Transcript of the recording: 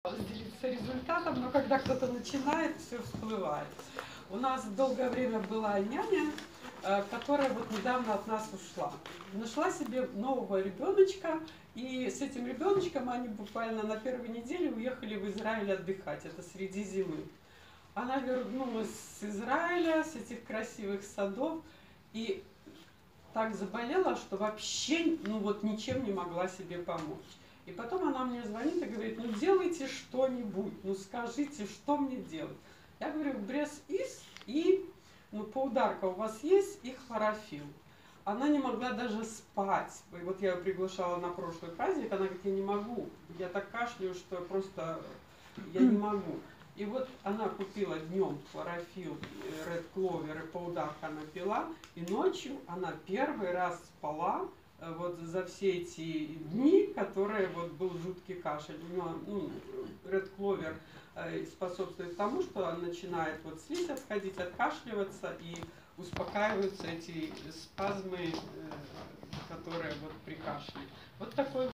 Делиться результатом, но когда кто-то начинает, все всплывает. У нас долгое время была няня, которая вот недавно от нас ушла. Нашла себе нового ребеночка, и с этим ребеночком они буквально на первой неделе уехали в Израиль отдыхать, это среди зимы. Она вернулась с Израиля, с этих красивых садов, и так заболела, что вообще ничем не могла себе помочь. И потом она мне звонит и говорит: ну делайте что-нибудь, ну скажите, что мне делать. Я говорю: бресс-ис и поударка у вас есть и хлорофилл. Она не могла даже спать. И вот я ее приглашала на прошлый праздник, она говорит: я не могу, я так кашляю, что просто я не могу. И вот она купила днем хлорофилл, Red Clover, и паударк она пила, и ночью она первый раз спала вот за все эти дни, которые вот был жуткий кашель. У нее Red Clover способствует тому, что начинает вот слизь отходить, откашливаться, и успокаиваются эти спазмы, которые вот при кашле. Вот такой